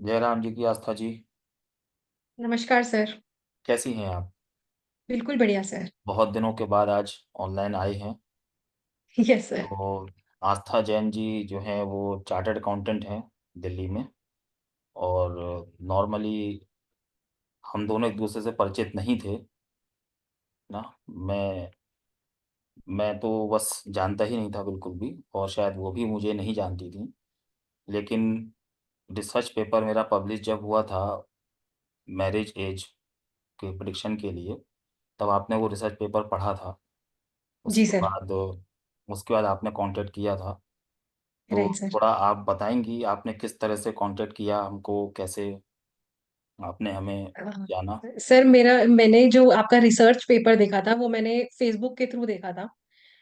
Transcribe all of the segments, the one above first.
जयराम जी की आस्था जी। नमस्कार सर। कैसी हैं आप? बिल्कुल बढ़िया सर। बहुत दिनों के बाद आज ऑनलाइन आए हैं। Yes sir. तो आस्था जैन जी जो हैं वो चार्टर्ड अकाउंटेंट हैं दिल्ली में। और नॉर्मली हम दोनों एक दूसरे से परिचित नहीं थे ना। मैं मैं तो बस जानता ही नहीं था बिल्कुल भी, और शायद वो भी मुझे नहीं जानती थी। लेकिन रिसर्च पेपर मेरा पब्लिश जब हुआ था मैरिज एज के प्रिडिक्शन के लिए, तब आपने वो रिसर्च पेपर पढ़ा था। जी उसके सर। बाद उसके बाद आपने कांटेक्ट किया था। तो राइट सर। थोड़ा आप बताएंगी आपने किस तरह से कांटेक्ट किया हमको, कैसे आपने हमें जाना? सर मैंने जो आपका रिसर्च पेपर देखा था वो मैंने फेसबुक के थ्रू देखा था।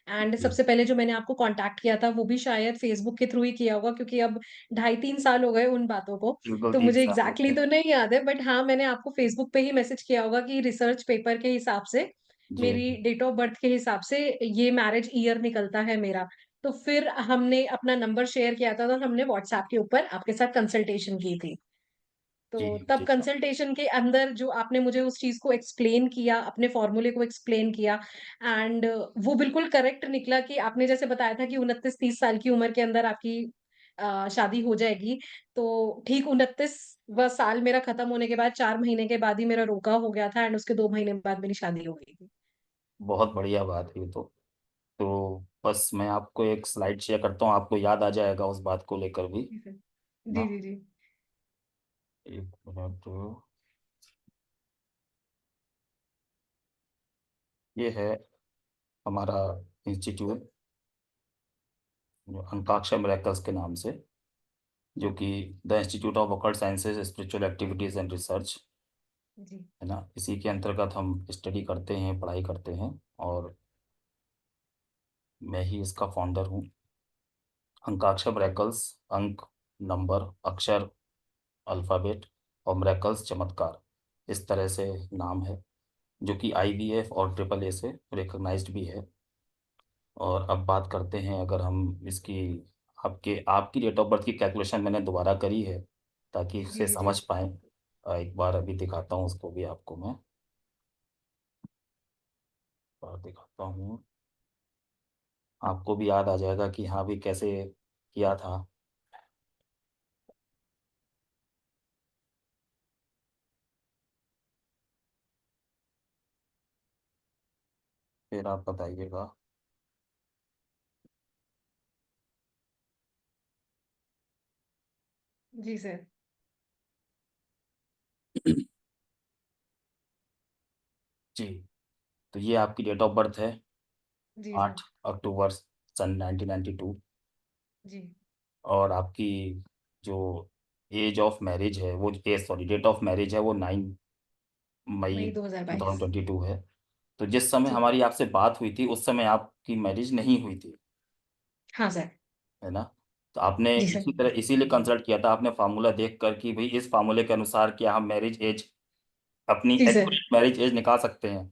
एंड जी सबसे पहले जो मैंने आपको कांटेक्ट किया था वो भी शायद फेसबुक के थ्रू ही किया होगा, क्योंकि अब 2.5-3 साल हो गए उन बातों को। बिल्कुल तो तीन मुझे साल हो एग्जैक्टली गए। तो नहीं याद है, बट हाँ, मैंने आपको फेसबुक पे ही मैसेज किया होगा कि रिसर्च पेपर के हिसाब से जी मेरी डेट ऑफ बर्थ के हिसाब से ये मैरिज ईयर निकलता है मेरा। तो फिर हमने अपना नंबर शेयर किया था, तो हमने व्हाट्सएप के ऊपर आपके साथ कंसल्टेशन की थी। तो जी तब जी। कंसल्टेशन के अंदर जो आपने मुझे उस चीज को एक्सप्लेन किया, अपने फॉर्मूले को एक्सप्लेन किया, एंड वो बिल्कुल करेक्ट निकला कि आपने जैसे बताया था कि 29-30 साल की उम्र के अंदर आपकी शादी हो जाएगी। तो ठीक 29वां साल मेरा खत्म होने के बाद 4 महीने के बाद ही मेरा रोका हो गया था, एंड उसके 2 महीने बाद मेरी शादी हो गई थी। बहुत बढ़िया बात है ये तो बस मैं आपको एक स्लाइड शेयर करता हूँ, आपको याद आ जाएगा उस बात को लेकर भी जी सर। ना। जी जी जी। एक मिनट। ये है हमारा इंस्टीट्यूट, जो अंकाक्षर मेरेकल्स के नाम से, जो कि the institute of occult sciences spiritual activities and research जी है ना। इसी के अंतर्गत हम स्टडी करते हैं, पढ़ाई करते हैं। और मैं ही इसका फाउंडर हूँ। अंकाक्षर ब्रैकल्स, अंक नंबर, अक्षर अल्फ़ाबेट, और ब्रैकल्स चमत्कार, इस तरह से नाम है, जो कि आईवीएफ और ट्रिपल ए से रिकग्नाइज्ड भी है। और अब बात करते हैं, अगर हम इसकी आपके आपकी डेट ऑफ बर्थ की कैलकुलेशन मैंने दोबारा करी है ताकि जी इसे जी समझ जी। पाएँ। एक बार अभी दिखाता हूँ उसको भी आपको मैं, और दिखाता हूँ, आपको भी याद आ जाएगा कि हाँ भी कैसे किया था। फिर आप बताइएगा। जी सर। जी। तो ये आपकी डेट ऑफ बर्थ है, जी सर। 8 अक्टूबर सन 1992। जी। और आपकी जो एज ऑफ मैरिज है वो, age sorry date of marriage है वो 9 मई मई 2022। 2022 है। तो जिस समय ठीक है। हमारी आपसे बात हुई थी उस समय आपकी मैरिज नहीं हुई थी, हाँ सर। है ना। तो आपने जी सर। इसी तरह इसीलिए कंसल्ट किया था, आपने फार्मूला देख कर कि भाई इस फार्मूले के अनुसार क्या हम मैरिज एज, अपनी जी सर। एक्यूरेट मैरिज एज निकाल सकते हैं।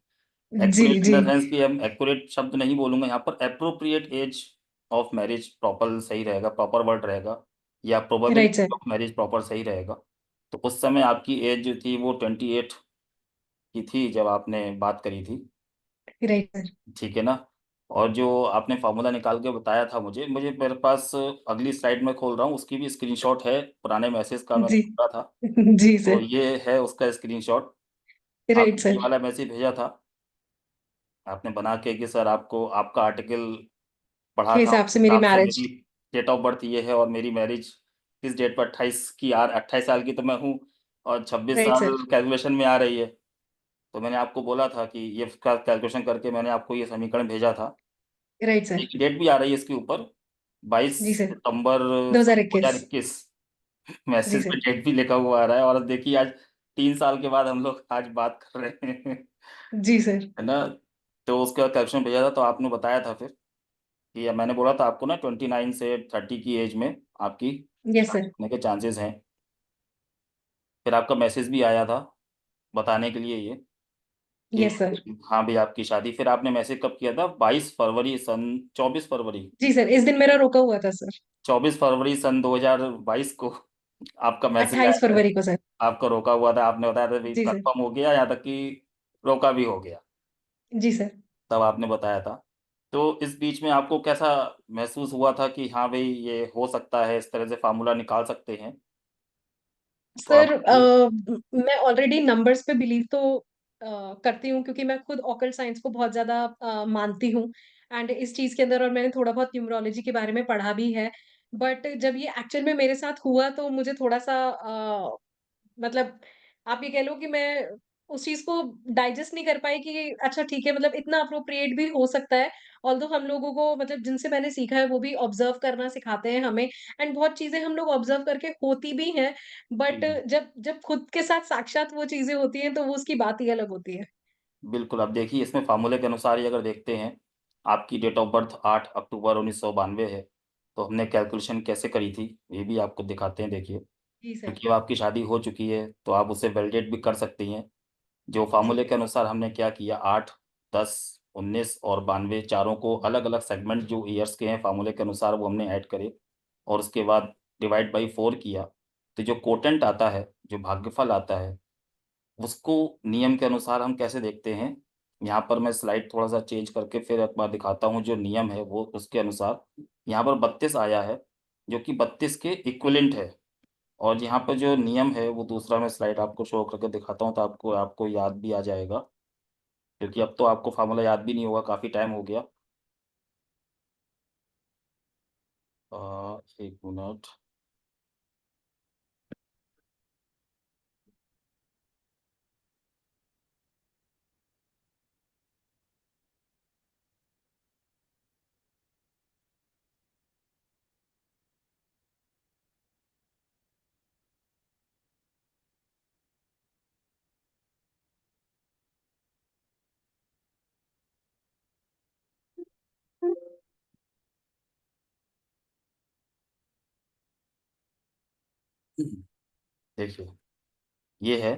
जी एक्यूरेट इन जी। द सेंस कि हम एक्यूरेट शब्द नहीं बोलूंगा यहाँ पर, appropriate age of marriage proper सही रहेगा, प्रॉपर वर्ड रहेगा, या right probability sir. Of marriage proper सही रहेगा। तो उस समय आपकी एज जो थी वो 28 की थी जब आपने बात करी थी। Right sir. ठीक है ना। और जो आपने फार्मूला निकाल के बताया था मुझे मुझे मेरे पास अगली स्लाइड में खोल रहा हूँ, उसकी भी स्क्रीनशॉट है, पुराने मैसेज का मैंने जी। खोला था। जी तो सर। ये है उसका स्क्रीनशॉट। राइट आपने ये सर। वाला मैसेज भेजा था, आपने बना के कि सर आपको आपका आर्टिकल पढ़ा के था, हिसाब उस से मेरी हिसाब से मैरिज। मेरी डेट ऑफ बर्थ ये है, और मेरी मैरिज किस डेट पर, 28 की, यार 28 साल की तो मैं हूँ, और 26 राइट सर। साल कैलकुलेशन में आ रही है। तो मैंने आपको बोला था कि ये कैलकुलेशन करके मैंने आपको ये समीकरण भेजा था। Right sir. एक डेट भी आ रही है इसके ऊपर, बाईस जी सर। सितंबर दो सन हजार दो हजार इक्कीस इक्कीस जी मैसेज पे सर। डेट भी लिखा हुआ आ रहा है। और देखिए आज 3 साल के बाद हम लोग आज बात कर रहे हैं, जी सर। है ना। तो उसका कैप्शन भेजा था, तो आपने बताया था फिर कि मैंने बोला था आपको ना 29 से 30 की एज में आपकी यस शादी सर। होने के चांसेस हैं। फिर आपका मैसेज भी आया था बताने के लिए ये कि यस सर। हाँ भाई आपकी शादी। फिर आपने मैसेज कब किया था? 22 फरवरी सन 24 फरवरी जी सर, इस दिन मेरा रोका हुआ था सर। 24 फरवरी सन 2022 को आपका मैसेज 28 आया था, फरवरी को सर। आपको रोका हुआ था, आपने बताया था भी जी सर। कंफर्म हो गया, यहाँ तक कि रोका भी हो गया, जी सर। तब आपने बताया था। तो इस बीच में आपको कैसा महसूस हुआ था कि हाँ भाई ये हो सकता है, इस तरह से फार्मूला निकाल सकते हैं? थोड़ा सर बताइए। मैं ऑलरेडी नंबर्स पे बिलीव तो करती हूँ, क्योंकि मैं खुद ऑकल्ट साइंस को बहुत ज्यादा मानती हूँ एंड इस चीज के अंदर, और मैंने थोड़ा बहुत न्यूमरोलॉजी के बारे में पढ़ा भी है। बट जब ये एक्चुअल में मेरे साथ हुआ तो मुझे थोड़ा सा मतलब आप ये कह लो कि मैं उस चीज़ को डाइजेस्ट नहीं कर पाई कि अच्छा ठीक है, मतलब इतना अप्रोप्रिएट भी हो सकता है। ऑल्दो हम लोगों को, मतलब जिनसे मैंने सीखा है वो भी ऑब्जर्व करना सिखाते हैं हमें, एंड बहुत चीज़ें हम लोग ऑब्जर्व करके होती भी हैं। बट जी, जब जब खुद के साथ साक्षात वो चीज़ें होती हैं तो वो उसकी बात ही अलग होती है। बिल्कुल। अब देखिए इसमें फार्मूले के अनुसार ही अगर देखते हैं, आपकी डेट ऑफ बर्थ 8 अक्टूबर 1992 है, तो हमने कैलकुलेशन कैसे करी थी, ये भी आपको दिखाते हैं, देखिए। जी सर। क्योंकि अब आपकी शादी हो चुकी है, तो आप उसे वैलिडेट भी कर सकती हैं। जो जी। फार्मूले के अनुसार हमने क्या किया, 8, 10, 19 और 92, चारों को अलग अलग सेगमेंट जो ईयर्स के हैं फार्मूले के अनुसार, वो हमने ऐड करे, और उसके बाद डिवाइड बाई 4 किया। तो जो कोटेंट आता है, जो भाग्यफल आता है, उसको नियम के अनुसार हम कैसे देखते हैं, यहाँ पर मैं स्लाइड थोड़ा सा चेंज करके फिर एक बार दिखाता हूँ। जो नियम है वो उसके अनुसार यहाँ पर 32 आया है, जो कि 32 के इक्विवेलेंट है। और यहाँ पर जो नियम है वो दूसरा मैं स्लाइड आपको शो करके दिखाता हूँ, तो आपको आपको याद भी आ जाएगा, क्योंकि अब तो आपको फार्मूला याद भी नहीं होगा, काफ़ी टाइम हो गया। 1 मिनट। देखिए ये है।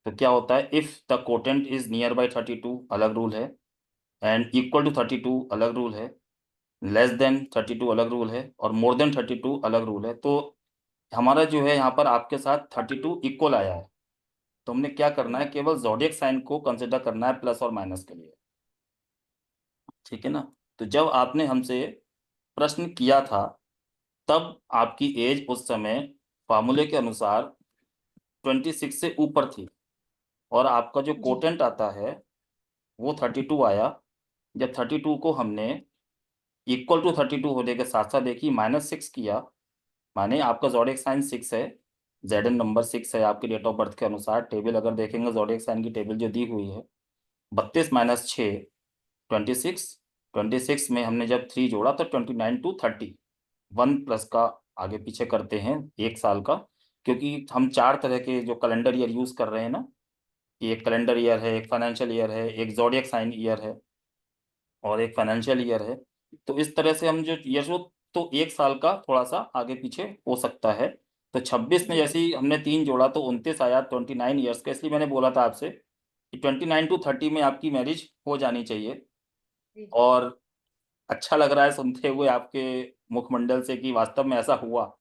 तो क्या होता है, if the quotient is near by 32 अलग रूल है, एंड इक्वल टू 32 अलग रूल है, लेस देन 32 अलग रूल है, और मोर देन 32 अलग रूल है। तो हमारा जो है यहाँ पर आपके साथ 32 इक्वल आया है, तो हमने क्या करना है, हम्म। केवल ज़ोडिएक साइन को कंसिडर करना है प्लस और माइनस के लिए। ठीक है ना? तो जब आपने हमसे प्रश्न किया था, तब आपकी एज उस समय फार्मूले के अनुसार 26 से ऊपर थी, और आपका जो जी। कोटेंट आता है वो 32 आया। जब 32 को हमने इक्वल टू 32 होने के साथ साथ देखिए -6 किया, माने आपका ज़ोडिएक साइन 6 है, ज़ेडन नंबर 6 है आपकी डेट ऑफ बर्थ के अनुसार। टेबल अगर देखेंगे, ज़ोडिएक साइन की टेबल जो दी हुई है, 32 माइनस 6, 26। 26 में हमने जब 3 जोड़ा तो 29 टू 30, 1 प्लस का आगे पीछे करते हैं, 1 साल का। क्योंकि हम 4 तरह के जो कैलेंडर ईयर यूज़ कर रहे हैं ना, कि एक कैलेंडर ईयर है, एक फाइनेंशियल ईयर है, एक ज़ोडिएक साइन ईयर है, और एक फाइनेंशियल ईयर है। तो इस तरह से हम जो ईयर हो, तो 1 साल का थोड़ा सा आगे पीछे हो सकता है। तो 26 में जी। जैसे ही हमने 3 जोड़ा तो 29 आया, 29 ईयर्स का। इसलिए मैंने बोला था आपसे कि 29 टू 30 में आपकी मैरिज हो जानी चाहिए। जी। और अच्छा लग रहा है सुनते हुए आपके मुखमंडल से कि वास्तव में ऐसा हुआ।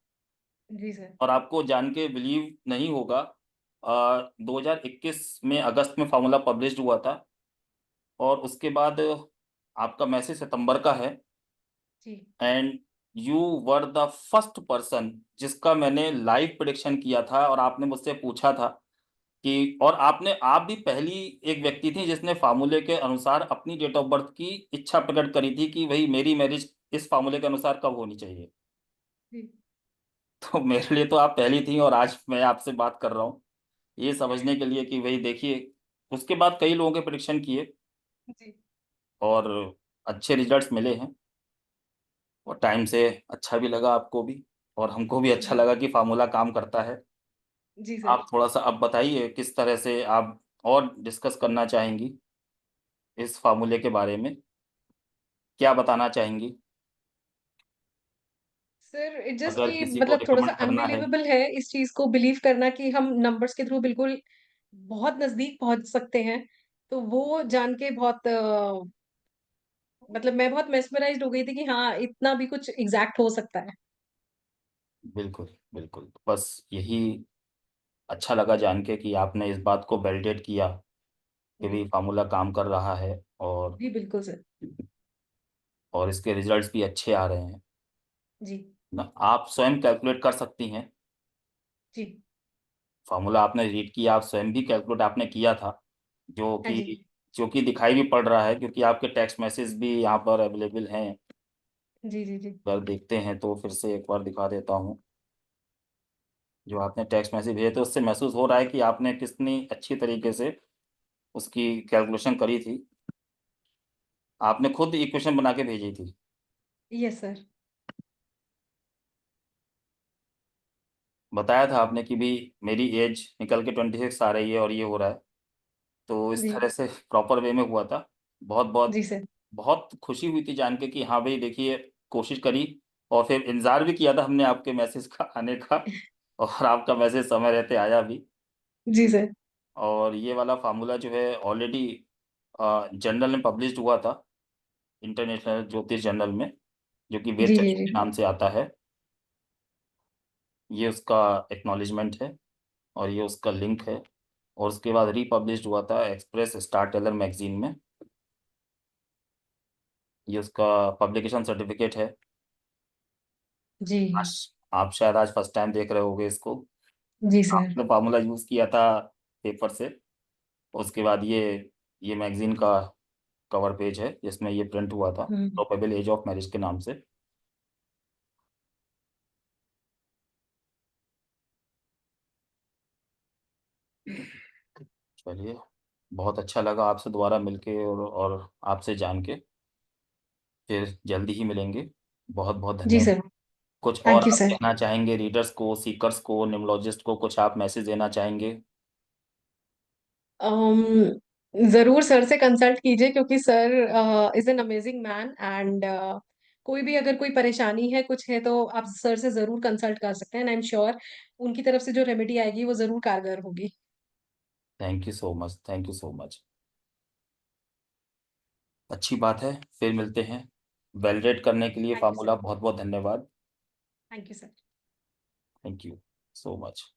जी सर। और आपको जान के बिलीव नहीं होगा, 2021 में अगस्त में फार्मूला पब्लिश्ड हुआ था, और उसके बाद आपका मैसेज सितंबर का है, जी। And you were the first person जिसका मैंने लाइव प्रेडिक्शन किया था, और आपने मुझसे पूछा था कि, और आप भी पहली एक व्यक्ति थी जिसने फार्मूले के अनुसार अपनी डेट ऑफ बर्थ की इच्छा प्रकट करी थी कि भाई मेरी मैरिज इस फार्मूले के अनुसार कब होनी चाहिए। जी। तो मेरे लिए तो आप पहली थी, और आज मैं आपसे बात कर रहा हूँ ये समझने के लिए कि भाई देखिए, उसके बाद कई लोगों के प्रेडिक्शन किए, जी। और अच्छे रिजल्ट्स मिले हैं, और टाइम से अच्छा भी लगा आपको भी, और हमको भी अच्छा जी। लगा कि फार्मूला काम करता है। जी सर। आप थोड़ा सा अब बताइए किस तरह से आप और डिस्कस करना चाहेंगी इस फार्मूले के बारे में, क्या बताना चाहेंगी? सर इट जस्ट अगर कि किसी को मतलब थोड़ा-सा रिकमेंड करना है। अनबिलीवेबल है इस चीज़ को बिलीव करना कि हम नंबर्स के थ्रू बिल्कुल बहुत नज़दीक पहुँच सकते हैं। तो वो जान के बहुत मतलब मैं बहुत मेस्मराइज़्ड हो गई थी कि हाँ, इतना भी कुछ एग्ज़ैक्ट हो सकता है। बिल्कुल, बिल्कुल। बस यही अच्छा लगा जान के कि आपने इस बात को वैलिडेट किया कि जी। भई फ़ॉर्मूला काम कर रहा है, जी, बिल्कुल सर। और इसके रिज़ल्ट्स भी अच्छे आ रहे हैं। जी। ना आप स्वयं कैलकुलेट कर सकती हैं, जी। फ़ॉर्मूला आपने रीड किया, आप स्वयं भी कैलकुलेट आपने किया था, जो हाँ कि जी। जो कि दिखाई भी पड़ रहा है, क्योंकि आपके टेक्स्ट मैसेज भी यहाँ पर अवेलेबल हैं। जी, जी, जी। अगर देखते हैं तो फिर से एक बार दिखा देता हूँ। जो आपने टेक्स्ट मैसेज भेजे थे, उससे महसूस हो रहा है कि आपने कितनी अच्छी तरीके से उसकी कैलकुलेशन करी थी। आपने खुद इक्वेशन बना के भेजी थी। Yes sir. बताया था आपने कि भई मेरी ऐज निकल के 26 आ रही है और ये हो रहा है। तो इस जी। तरह से प्रॉपर वे में हुआ था। बहुत-बहुत जी सर। बहुत खुशी हुई थी जान के कि हाँ भई देखिए, कोशिश करी, और फिर इंतज़ार भी किया था हमने आपके मैसेज का आने का, और आपका मैसेज समय रहते आया भी। जी सर। और ये वाला फ़ॉर्मूला जो है ऑलरेडी जर्नल में पब्लिश्ड हुआ था, इंटरनेशनल ज्योतिष जर्नल में, जो कि वेद जी, जी, चक्षु जी। के नाम से आता है। ये उसका एक्नॉलेजमेंट है, और ये उसका लिंक है, और उसके बाद रीपब्लिश्ड हुआ था एक्सप्रेस स्टार टेलर मैगज़ीन में। ये उसका पब्लिकेशन सर्टिफ़िकेट है। जी। आश आप शायद आज फर्स्ट टाइम देख रहे होंगे इसको। जी सर। आपने फ़ॉर्मूला यूज़ किया था पेपर से, उसके बाद ये मैगज़ीन का कवर पेज है, जिसमें ये प्रिंट हुआ था, हुँ। प्रोबेबल एज ऑफ मैरिज के नाम से। चलिए, बहुत अच्छा लगा आपसे दोबारा मिलके, और आपसे जान के। फिर जल्दी ही मिलेंगे। बहुत-बहुत जी धन्यवाद। सर। कुछ और थैंक यू आप सर। कहना चाहेंगे रीडर्स को, सीकर्स को, न्यूमरोलॉजिस्ट को, कुछ आप मैसेज देना चाहेंगे? अम, ज़रूर सर से कंसल्ट कीजिए क्योंकि sir is an amazing man and कोई भी अगर कोई परेशानी है, कुछ है तो आप सर से ज़रूर कंसल्ट कर सकते हैं एंड आई एम श्योर उनकी तरफ से जो रेमेडी आएगी वो ज़रूर कारगर होगी। Thank you so much, thank you so much. अच्छी बात है, फिर मिलते हैं। वैलिडेट करने के लिए थैंक यू सर। फ़ॉर्मूला बहुत-बहुत धन्यवाद। Thank you sir. Thank you so much.